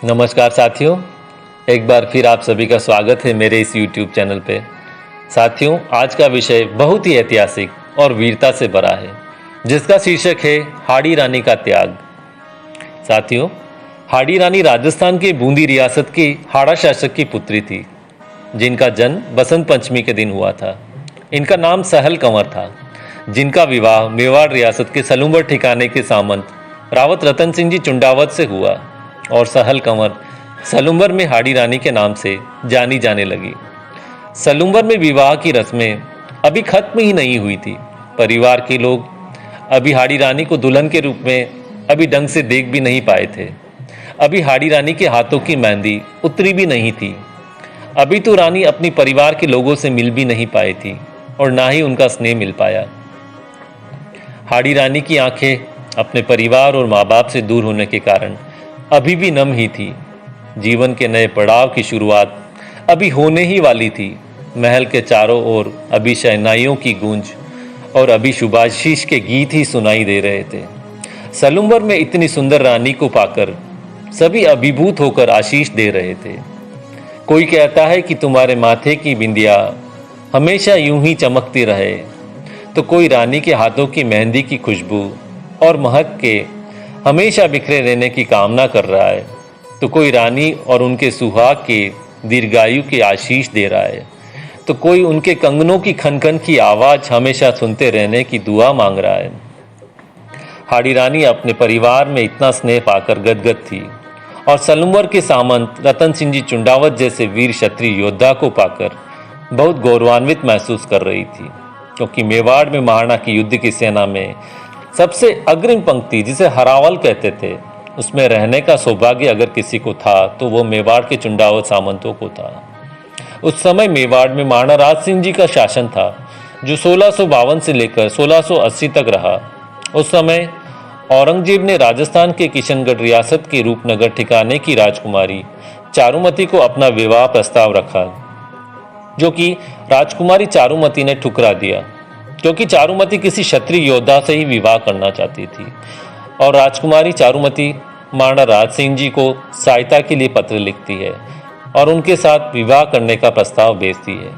नमस्कार साथियों, एक बार फिर आप सभी का स्वागत है मेरे इस YouTube चैनल पे। साथियों, आज का विषय बहुत ही ऐतिहासिक और वीरता से भरा है, जिसका शीर्षक है हाड़ी रानी का त्याग। साथियों, हाड़ी रानी राजस्थान के बूंदी रियासत की हाड़ा शासक की पुत्री थी, जिनका जन्म बसंत पंचमी के दिन हुआ था। इनका नाम सहल कंवर था, जिनका विवाह मेवाड़ रियासत के सलूंबर ठिकाने के सामंत रावत रतन सिंह जी चुंडावत से हुआ और सहल कंवर सलूंबर में हाड़ी रानी के नाम से जानी जाने लगी। सलूंबर में विवाह की रस्में अभी खत्म ही नहीं हुई थी। परिवार के लोग अभी हाड़ी रानी को दुल्हन के रूप में अभी ढंग से देख भी नहीं पाए थे। अभी हाड़ी रानी के हाथों की मेहंदी उतरी भी नहीं थी। अभी तो रानी अपनी परिवार के लोगों से मिल भी नहीं पाई थी और ना ही उनका स्नेह मिल पाया। हाड़ी रानी की आंखें अपने परिवार और माँ बाप से दूर होने के कारण अभी भी नम ही थी। जीवन के नए पड़ाव की शुरुआत अभी होने ही वाली थी। महल के चारों ओर अभी शहनाइयों की गूंज और अभी शुभाशीष के गीत ही सुनाई दे रहे थे। सलूंबर में इतनी सुंदर रानी को पाकर सभी अभिभूत होकर आशीष दे रहे थे। कोई कहता है कि तुम्हारे माथे की बिंदिया हमेशा यूं ही चमकती रहे, तो कोई रानी के हाथों की मेहंदी की खुशबू और महक के हमेशा बिखरे रहने की कामना कर रहा है, तो कोई रानी और उनके सुहाग के दीर्घायु की आशीष दे रहा है, तो कोई उनके कंगनों की खनखन की आवाज़ हमेशा सुनते रहने की दुआ मांग रहा है। हाड़ी रानी अपने परिवार में इतना स्नेह पाकर गदगद थी और सलूंबर के सामंत रतन सिंह जी चुंडावत जैसे वीर क्षत्रिय योद्धा को पाकर बहुत गौरवान्वित महसूस कर रही थी, क्योंकि मेवाड़ में महाराणा की युद्ध की सेना में सबसे अग्रिम पंक्ति, जिसे हरावल कहते थे, उसमें रहने का सौभाग्य अगर किसी को था तो वो मेवाड़ के चुंडावत सामंतों को था। उस समय मेवाड़ में महाराणा राज सिंह जी का शासन था, जो 1652 से लेकर 1680 तक रहा। उस समय औरंगजेब ने राजस्थान के किशनगढ़ रियासत के रूपनगर ठिकाने की राजकुमारी चारुमती को अपना विवाह प्रस्ताव रखा, जो कि राजकुमारी चारुमती ने ठुकरा दिया, क्योंकि चारुमती किसी क्षत्रिय योद्धा से ही विवाह करना चाहती थी। और राजकुमारी चारुमती महाराणा राज सिंह जी को सहायता के लिए पत्र लिखती है और उनके साथ विवाह करने का प्रस्ताव भेजती है,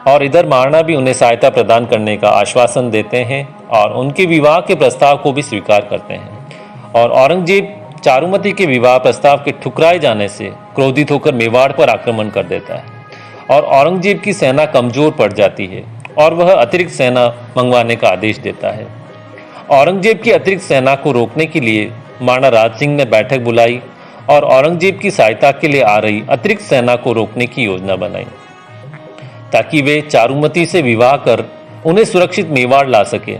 और इधर महाराणा भी उन्हें सहायता प्रदान करने का आश्वासन देते हैं और उनके विवाह के प्रस्ताव को भी स्वीकार करते हैं। और औरंगजेब चारुमती के विवाह प्रस्ताव के ठुकराए जाने से क्रोधित होकर मेवाड़ पर आक्रमण कर देता है और औरंगजेब की सेना कमजोर पड़ जाती है और वह अतिरिक्त सेना मंगवाने का आदेश देता है। औरंगजेब की अतिरिक्त सेना को रोकने के लिए महाराणा राज सिंह ने बैठक बुलाई और औरंगजेब की सहायता के लिए आ रही अतिरिक्त सेना को रोकने की योजना बनाई, ताकि वे चारुमती से विवाह कर उन्हें सुरक्षित मेवाड़ ला सके।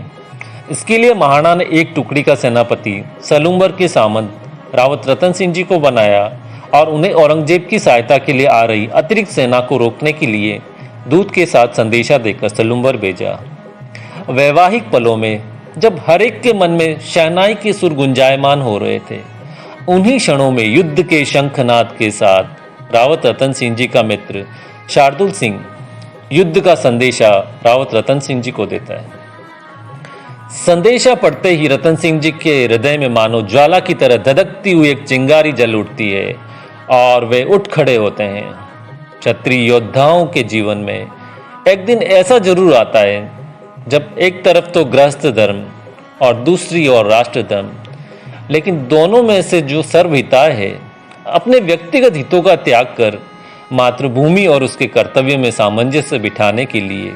इसके लिए महाराणा ने एक टुकड़ी का सेनापति सलूंबर के सामंत रावत रतन सिंह जी को बनाया और उन्हें औरंगजेब की सहायता के लिए आ रही अतिरिक्त सेना को रोकने के लिए दूत के साथ संदेशा देकर सलूंबर भेजा। वैवाहिक पलों में जब हर एक के मन में शहनाई के सुर गुंजायमान हो रहे थे, उन्हीं क्षणों में युद्ध के शंखनाद के साथ रावत रतन सिंह जी का मित्र शार्दुल सिंह युद्ध का संदेशा रावत रतन सिंह जी को देता है। संदेशा पढ़ते ही रतन सिंह जी के हृदय में मानो ज्वाला की तरह धधकती हुई एक चिंगारी जल उठती है और वे उठ खड़े होते हैं। क्षत्रिय योद्धाओं के जीवन में एक दिन ऐसा जरूर आता है जब एक तरफ तो गृहस्थ धर्म और दूसरी ओर राष्ट्र धर्म, लेकिन दोनों में से जो सर्वहिताय है, अपने व्यक्तिगत हितों का त्याग कर मातृभूमि और उसके कर्तव्य में सामंजस्य बिठाने के लिए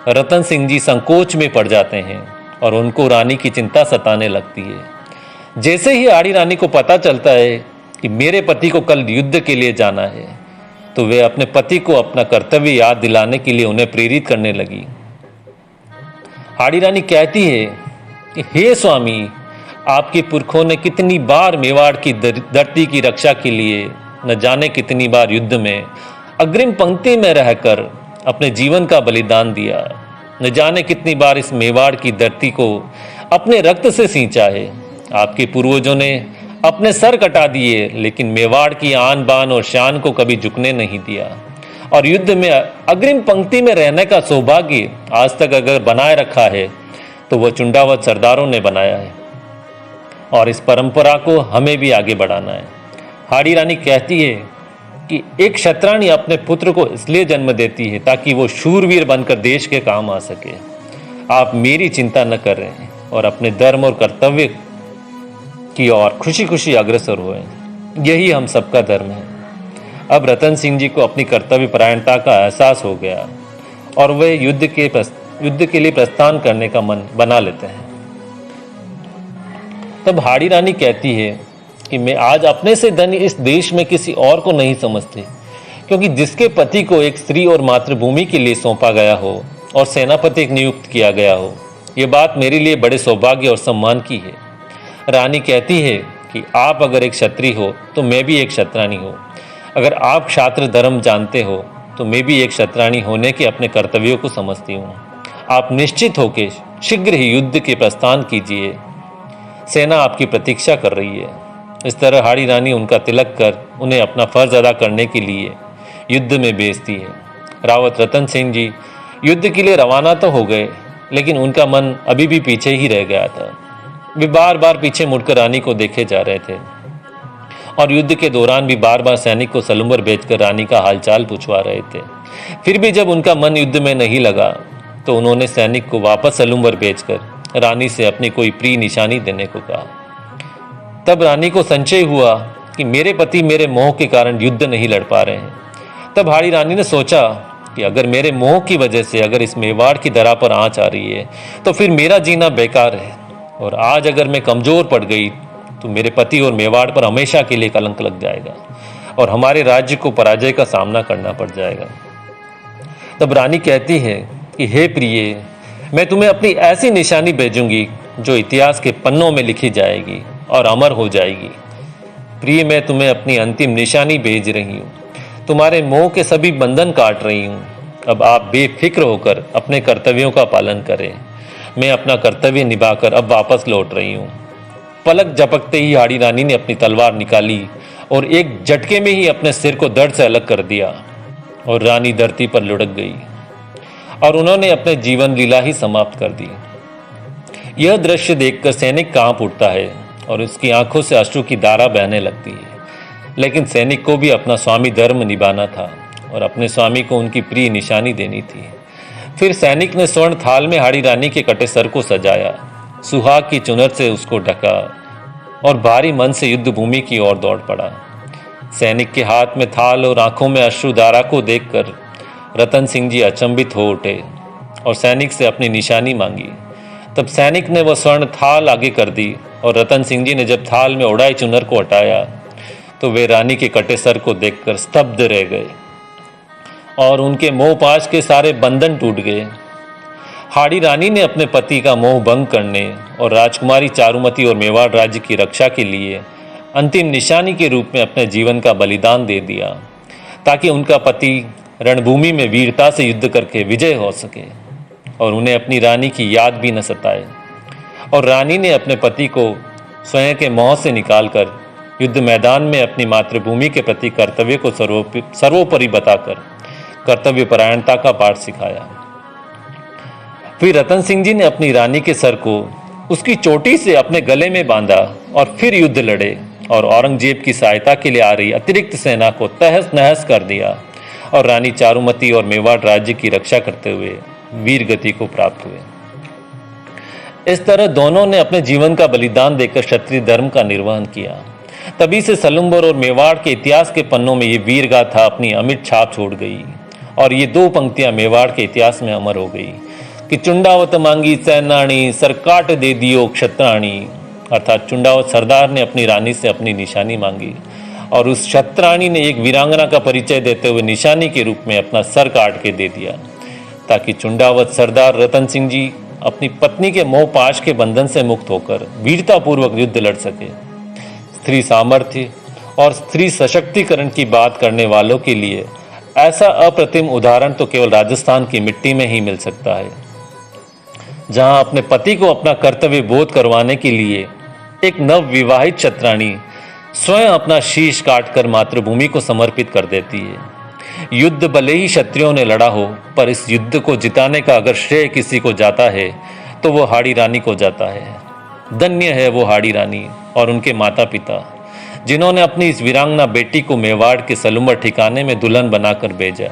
रतन सिंह जी संकोच में पड़ जाते हैं और उनको रानी की चिंता सताने लगती है। जैसे ही हाड़ी रानी को पता चलता है कि मेरे पति को कल युद्ध के लिए जाना है, तो वे अपने पति को अपना कर्तव्य याद दिलाने के लिए उन्हें प्रेरित करने लगी। हाड़ी रानी कहती है कि हे स्वामी, आपके पुरखों ने कितनी बार मेवाड़ की धरती की रक्षा के लिए न जाने कितनी बार युद्ध में अग्रिम पंक्ति में रहकर अपने जीवन का बलिदान दिया, न जाने कितनी बार इस मेवाड़ की धरती को अपने रक्त से सींचा है। आपके पूर्वजों ने अपने सर कटा दिए, लेकिन मेवाड़ की आन बान और शान को कभी झुकने नहीं दिया, और युद्ध में अग्रिम पंक्ति में रहने का सौभाग्य आज तक अगर बनाए रखा है तो वह चुंडावत सरदारों ने बनाया है, और इस परंपरा को हमें भी आगे बढ़ाना है। हाड़ी रानी कहती है कि एक क्षत्राणी अपने पुत्र को इसलिए जन्म देती है ताकि वो शूरवीर बनकर देश के काम आ सके। आप मेरी चिंता न करें और अपने धर्म और कर्तव्य की ओर खुशी खुशी अग्रसर हुए। यही हम सबका धर्म है। अब रतन सिंह जी को अपनी कर्तव्य परायणता का एहसास हो गया और वे युद्ध के लिए प्रस्थान करने का मन बना लेते हैं। तब हाड़ी रानी कहती है कि मैं आज अपने से धनी इस देश में किसी और को नहीं समझती, क्योंकि जिसके पति को एक स्त्री और मातृभूमि के लिए सौंपा गया हो और सेनापति नियुक्त किया गया हो, ये बात मेरे लिए बड़े सौभाग्य और सम्मान की है। रानी कहती है कि आप अगर एक क्षत्रिय हो तो मैं भी एक क्षत्राणी हूँ। अगर आप क्षात्र धर्म जानते हो तो मैं भी एक क्षत्राणी होने के अपने कर्तव्यों को समझती हूँ। आप निश्चित होकर शीघ्र ही युद्ध के प्रस्थान कीजिए, सेना आपकी प्रतीक्षा कर रही है। इस तरह हाड़ी रानी उनका तिलक कर उन्हें अपना फर्ज अदा करने के लिए युद्ध में भेजती है। रावत रतन सिंह जी युद्ध के लिए रवाना तो हो गए, लेकिन उनका मन अभी भी पीछे ही रह गया था। वे बार बार पीछे मुड़कर रानी को देखे जा रहे थे और युद्ध के दौरान भी बार बार सैनिक को सलूम्बर भेजकर रानी का हालचाल पूछवा रहे थे। फिर भी जब उनका मन युद्ध में नहीं लगा तो उन्होंने सैनिक को वापस सलूम्बर भेजकर रानी से अपनी कोई प्रिय निशानी देने को कहा। तब रानी को संशय हुआ कि मेरे पति मेरे मोह के कारण युद्ध नहीं लड़ पा रहे हैं। तब हाड़ी रानी ने सोचा कि अगर मेरे मोह की वजह से अगर इस मेवाड़ की धरा पर आंच आ रही है तो फिर मेरा जीना बेकार है, और आज अगर मैं कमज़ोर पड़ गई तो मेरे पति और मेवाड़ पर हमेशा के लिए कलंक लग जाएगा और हमारे राज्य को पराजय का सामना करना पड़ जाएगा। तब रानी कहती है कि हे प्रिय, मैं तुम्हें अपनी ऐसी निशानी भेजूंगी जो इतिहास के पन्नों में लिखी जाएगी और अमर हो जाएगी। प्रिय, मैं तुम्हें अपनी अंतिम निशानी भेज रही हूँ। तुम्हारे मोह के सभी बंधन काट रही हूँ। अब आप बेफिक्र होकर अपने कर्तव्यों का पालन करें। मैं अपना कर्तव्य निभाकर अब वापस लौट रही हूँ। पलक झपकते ही हाड़ी रानी ने अपनी तलवार निकाली और एक झटके में ही अपने सिर को धड़ से अलग कर दिया और रानी धरती पर लुढ़क गई और उन्होंने अपने जीवन लीला ही समाप्त कर दी। यह दृश्य देखकर सैनिक कांप उठता है और उसकी आंखों से अश्रु की धारा बहने लगती है। लेकिन सैनिक को भी अपना स्वामी धर्म निभाना था और अपने स्वामी को उनकी प्रिय निशानी देनी थी। फिर सैनिक ने स्वर्ण थाल में हाड़ी रानी के कटे सर को सजाया, सुहाग की चुनर से उसको ढका और भारी मन से युद्ध भूमि की ओर दौड़ पड़ा। सैनिक के हाथ में थाल और आंखों में अश्रुधारा को देखकर रतन सिंह जी अचंभित हो उठे और सैनिक से अपनी निशानी मांगी। तब सैनिक ने वह स्वर्ण थाल आगे कर दी और रतन सिंह जी ने जब थाल में उड़ाई चुनर को हटाया तो वे रानी के कटे सर को देखकर स्तब्ध रह गए और उनके मोह पाश के सारे बंधन टूट गए। हाड़ी रानी ने अपने पति का मोह भंग करने और राजकुमारी चारुमती और मेवाड़ राज्य की रक्षा के लिए अंतिम निशानी के रूप में अपने जीवन का बलिदान दे दिया ताकि उनका पति रणभूमि में वीरता से युद्ध करके विजय हो सके और उन्हें अपनी रानी की याद भी न सताए। और रानी ने अपने पति को स्वयं के मोह से निकालकर युद्ध मैदान में अपनी मातृभूमि के प्रति कर्तव्य को सर्वोपरि बताकर कर्तव्य परायणता का पाठ सिखाया। फिर रतन सिंह जी ने अपनी रानी के सर को उसकी चोटी से अपने गले में बांधा और फिर युद्ध लड़े और औरंगजेब की सहायता के लिए आ रही अतिरिक्त सेना को तहस नहस कर दिया और रानी चारुमती और मेवाड़ राज्य की रक्षा करते हुए वीर गति को प्राप्त हुए। इस तरह दोनों ने अपने जीवन का बलिदान देकर क्षत्रिय धर्म का निर्वहन किया। तभी से सलुम्बर और मेवाड़ के इतिहास के पन्नों में ये वीर गाथा अपनी अमिट छाप छोड़ गई और ये दो पंक्तियां मेवाड़ के इतिहास में अमर हो गई कि चुंडावत मांगी सैनाणी सरकाट दे दियो क्षत्राणी, अर्थात चुंडावत सरदार ने अपनी रानी से अपनी निशानी मांगी और उस क्षत्राणी ने एक वीरांगना का परिचय देते हुए निशानी के रूप में अपना सर काट के दे दिया ताकि चुंडावत सरदार रतन सिंह जी अपनी पत्नी के मोह पाश के बंधन से मुक्त होकर वीरतापूर्वक युद्ध लड़ सके। स्त्री सामर्थ्य और स्त्री सशक्तिकरण की बात करने वालों के लिए ऐसा अप्रतिम उदाहरण तो केवल राजस्थान की मिट्टी में ही मिल सकता है, जहां अपने पति को अपना कर्तव्य बोध करवाने के लिए एक नव विवाहित क्षत्राणी स्वयं अपना शीश काटकर मातृभूमि को समर्पित कर देती है। युद्ध भले ही क्षत्रियों ने लड़ा हो, पर इस युद्ध को जिताने का अगर श्रेय किसी को जाता है तो वो हाड़ी रानी को जाता है। धन्य है वो हाड़ी रानी और उनके माता पिता जिन्होंने अपनी इस वीरांगना बेटी को मेवाड़ के सलूमर ठिकाने में दुल्हन बनाकर भेजा।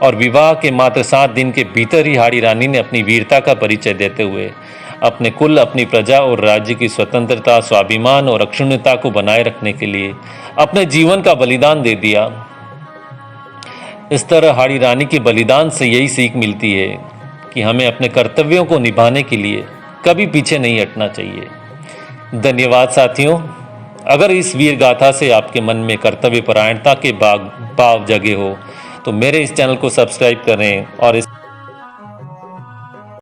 और विवाह के मात्र 7 दिन के भीतर ही हाड़ी रानी ने अपनी वीरता का परिचय देते हुए अपने कुल, अपनी प्रजा और राज्य की स्वतंत्रता, स्वाभिमान और अक्षुण्णता को बनाए रखने के लिए अपने जीवन का बलिदान दे दिया। इस तरह हाड़ी रानी के बलिदान से यही सीख मिलती है कि हमें अपने कर्तव्यों को निभाने के लिए कभी पीछे नहीं हटना चाहिए। धन्यवाद साथियों। अगर इस वीर गाथा से आपके मन में कर्तव्य परायणता के भाव जगे हो तो मेरे इस चैनल को सब्सक्राइब करें और इस